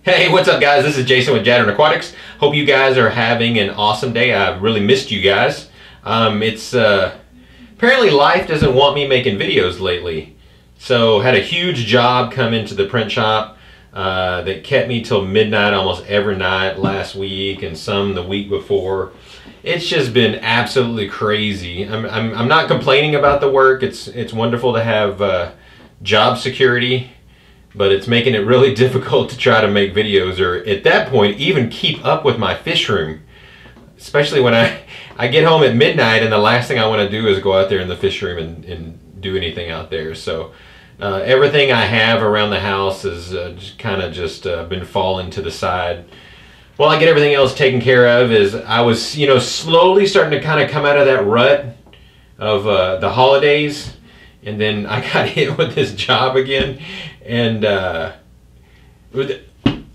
Hey, what's up guys? This is Jason with Jadren Aquatics. Hope you guys are having an awesome day. I've really missed you guys. Apparently life doesn't want me making videos lately. So had a huge job come into the print shop that kept me till midnight almost every night last week and some the week before. It's just been absolutely crazy. I'm not complaining about the work. It's wonderful to have job security. But it's making it really difficult to try to make videos or at that point even keep up with my fish room. Especially when I get home at midnight and the last thing I want to do is go out there in the fish room and do anything out there. So everything I have around the house has just been falling to the side. While I get everything else taken care of, is I was slowly starting to kind of come out of that rut of the holidays. And then I got hit with this job again. And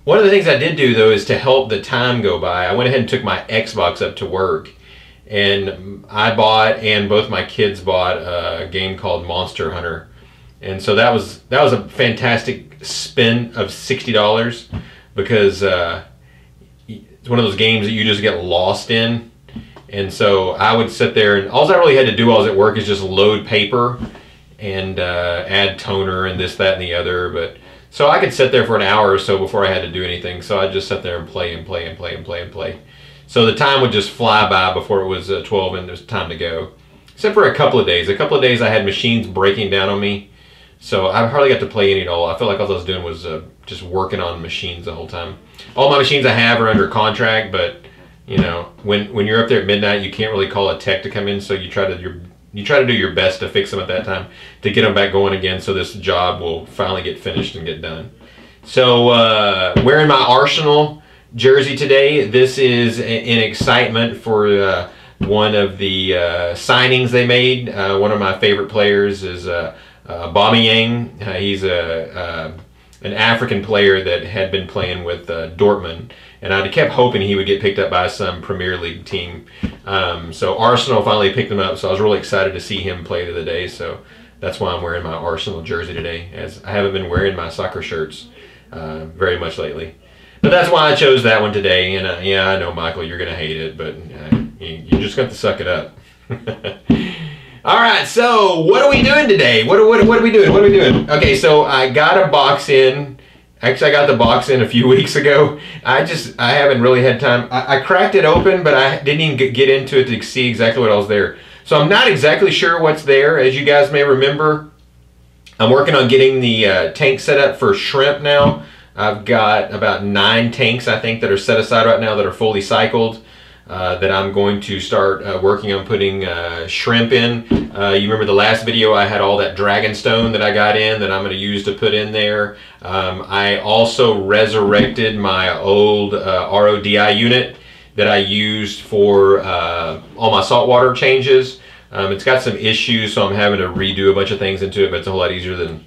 one of the things I did do though is to help the time go by. I went ahead and took my Xbox up to work. And I bought, and both my kids bought, a game called Monster Hunter. And so that was a fantastic spend of $60 because it's one of those games that you just get lost in. And so I would sit there, and all I really had to do while I was at work is just load paper and add toner and this, that, and the other. But so I could sit there for an hour or so before I had to do anything. So I'd just sit there and play and play and play and play and play. So the time would just fly by before it was 12 and it was time to go. Except for a couple of days. A couple of days I had machines breaking down on me. So I hardly got to play any at all. I felt like all I was doing was just working on machines the whole time. All my machines I have are under contract, but when you're up there at midnight, you can't really call a tech to come in. So you try to do your best to fix them at that time to get them back going again so this job will finally get finished and get done. So wearing my Arsenal jersey today. This is in excitement for one of the signings they made. One of my favorite players is Bobby Yang. He's an African player that had been playing with Dortmund. And I kept hoping he would get picked up by some Premier League team. So Arsenal finally picked him up, so I was really excited to see him play today. So that's why I'm wearing my Arsenal jersey today, as I haven't been wearing my soccer shirts very much lately. But that's why I chose that one today. And yeah, I know, Michael, you're going to hate it, but you just got to suck it up. All right, so what are we doing today? What are we doing? What are we doing? Okay, so I got a box in. Actually, I got the box in a few weeks ago. I haven't really had time. I cracked it open, but I didn't even get into it to see exactly what else there. So I'm not exactly sure what's there. As you guys may remember, I'm working on getting the tank set up for shrimp now. I've got about 9 tanks, I think, that are set aside right now that are fully cycled. That I'm going to start working on putting shrimp in. You remember the last video I had all that dragonstone that I got in that I'm going to use to put in there. I also resurrected my old RODI unit that I used for all my saltwater changes. It's got some issues, so I'm having to redo a bunch of things into it, but it's a whole lot easier than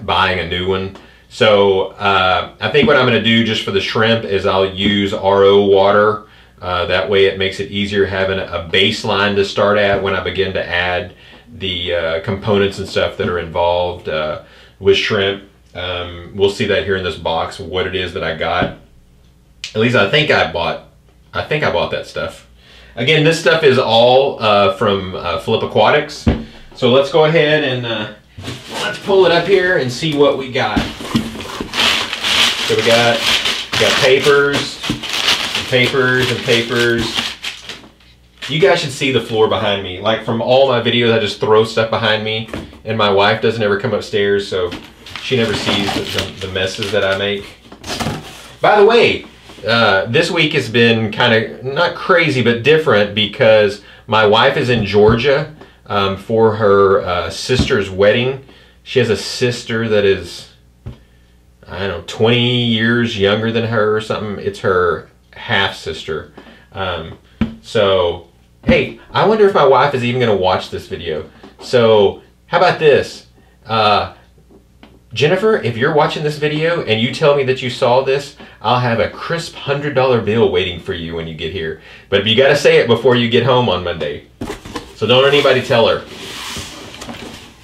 buying a new one. So I think what I'm going to do just for the shrimp is I'll use RO water. That way it makes it easier having a baseline to start at when I begin to add the components and stuff that are involved with shrimp. We'll see that here in this box, what it is that I got. At least I think I bought that stuff. Again, this stuff is all from Flip Aquatics. So let's go ahead and let's pull it up here and see what we got. So we got papers. Papers and papers. You guys should see the floor behind me. Like from all my videos, I just throw stuff behind me, and my wife doesn't ever come upstairs, so she never sees the messes that I make. By the way, this week has been kind of not crazy, but different because my wife is in Georgia for her sister's wedding. She has a sister that is, I don't know, 20 years younger than her or something. It's her half sister. So hey, I wonder if my wife is even going to watch this video. So how about this, Jennifer, if you're watching this video and you tell me that you saw this, I'll have a crisp $100 bill waiting for you when you get here. But you got to say it before you get home on Monday, so don't anybody tell her.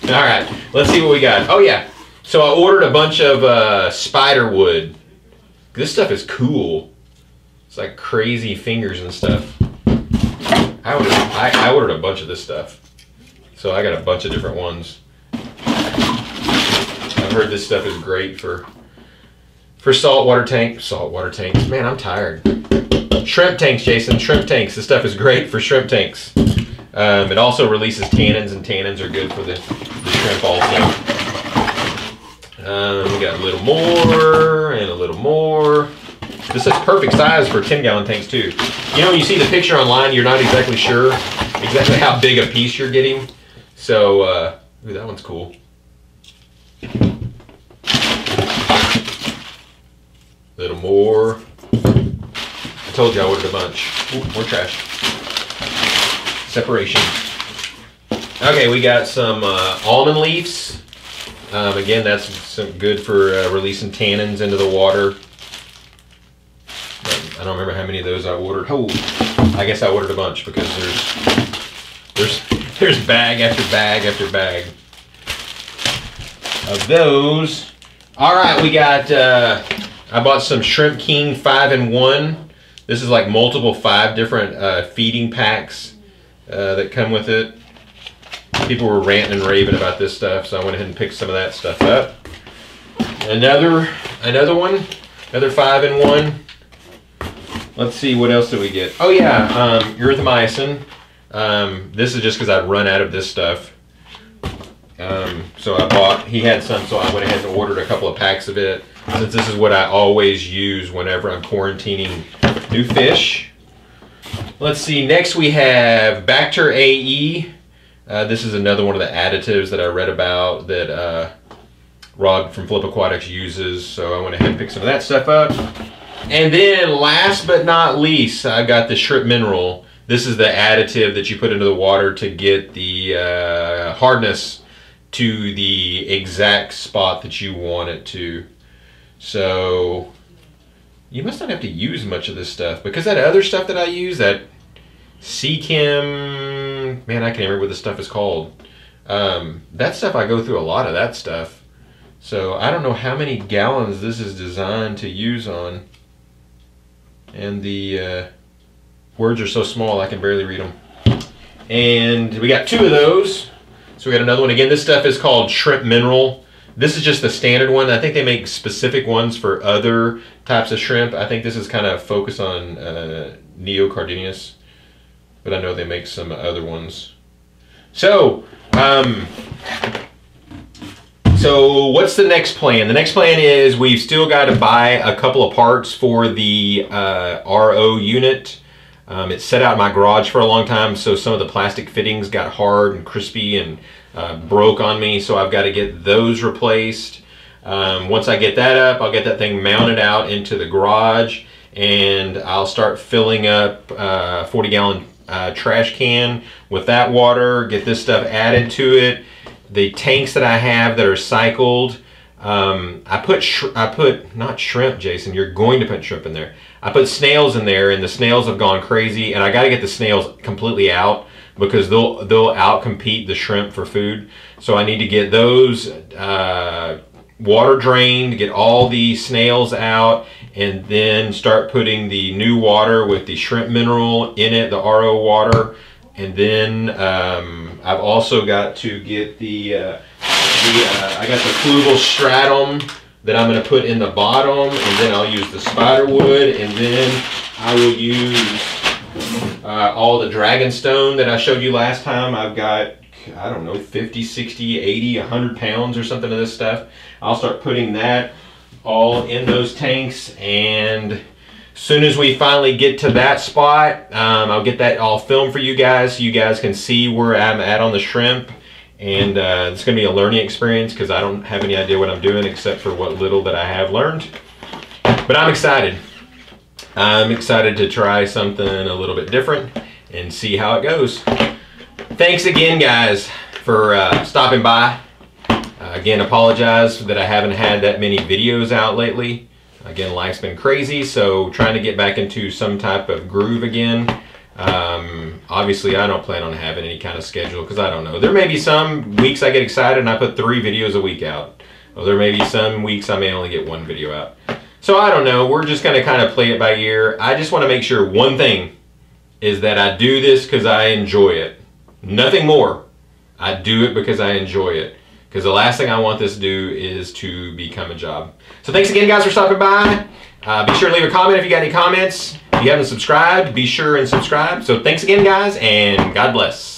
All right, let's see what we got. Oh yeah, so I ordered a bunch of Spiderwood This stuff is cool. It's like crazy fingers and stuff. I ordered a bunch of this stuff. So I got a bunch of different ones. I've heard this stuff is great for saltwater tanks. Man, I'm tired. Shrimp tanks, Jason. Shrimp tanks. This stuff is great for shrimp tanks. It also releases tannins, and tannins are good for the shrimp also. We got a little more and a little more. This is perfect size for 10-gallon tanks too. You know, when you see the picture online, you're not exactly sure exactly how big a piece you're getting. So, ooh, that one's cool. A little more. I told you I ordered a bunch. Ooh, more trash. Separation. Okay, we got some almond leaves. Again, that's some good for releasing tannins into the water. I don't remember how many of those I ordered. Oh, I guess I ordered a bunch because there's bag after bag after bag of those. All right, we got. I bought some Shrimp King 5-in-1. This is like multiple 5 different feeding packs that come with it. People were ranting and raving about this stuff, so I went ahead and picked some of that stuff up. Another one, another 5-in-1. Let's see, what else did we get? Oh yeah, erythromycin. This is just because I'd run out of this stuff. So he had some, so I went ahead and ordered a couple of packs of it, since this is what I always use whenever I'm quarantining new fish. Let's see, next we have Bacter AE. This is another one of the additives that I read about that Rod from Flip Aquatics uses, so I went ahead and picked some of that stuff up. And then last but not least, I got the Shrimp Mineral. This is the additive that you put into the water to get the hardness to the exact spot that you want it to. So you must not have to use much of this stuff, because that other stuff that I use, that Seachem, man, I can't remember what the stuff is called. That stuff, I go through a lot of that stuff. So I don't know how many gallons this is designed to use on. And the words are so small I can barely read them. And we got 2 of those. So we got another one. Again, this stuff is called Shrimp Mineral. This is just the standard one. I think they make specific ones for other types of shrimp. I think this is kind of focused on Neocardineus, but I know they make some other ones. So, so what's the next plan? The next plan is we've still got to buy a couple of parts for the RO unit. It's set out in my garage for a long time, so some of the plastic fittings got hard and crispy and broke on me, so I've got to get those replaced. Once I get that up, I'll get that thing mounted out into the garage, and I'll start filling up a 40-gallon trash can with that water, get this stuff added to it. The tanks that I have that are cycled, I put not shrimp, Jason, you're going to put shrimp in there. I put snails in there, and the snails have gone crazy, and I got to get the snails completely out because they'll outcompete the shrimp for food. So I need to get those water drained, get all the snails out, and then start putting the new water with the Shrimp Mineral in it, the RO water. And then I've also got to get I got the Fluval Stratum that I'm going to put in the bottom, and then I'll use the Spiderwood, and then I will use all the Dragonstone that I showed you last time. I've got, I don't know, 50, 60, 80, 100 pounds or something of this stuff. I'll start putting that all in those tanks, and as soon as we finally get to that spot, I'll get that all filmed for you guys so you guys can see where I'm at on the shrimp. And it's going to be a learning experience because I don't have any idea what I'm doing except for what little that I have learned. But I'm excited. I'm excited to try something a little bit different and see how it goes. Thanks again, guys, for stopping by. Again, apologize that I haven't had that many videos out lately. Again, life's been crazy, so trying to get back into some type of groove again. Obviously, I don't plan on having any kind of schedule because I don't know. There may be some weeks I get excited and I put 3 videos a week out. Or there may be some weeks I may only get 1 video out. So I don't know. We're just going to kind of play it by ear. I just want to make sure one thing is that I do this because I enjoy it. Nothing more. I do it because I enjoy it. Because the last thing I want this to do is to become a job. So thanks again, guys, for stopping by. Be sure to leave a comment if you got any comments. If you haven't subscribed, be sure and subscribe. So thanks again, guys, and God bless.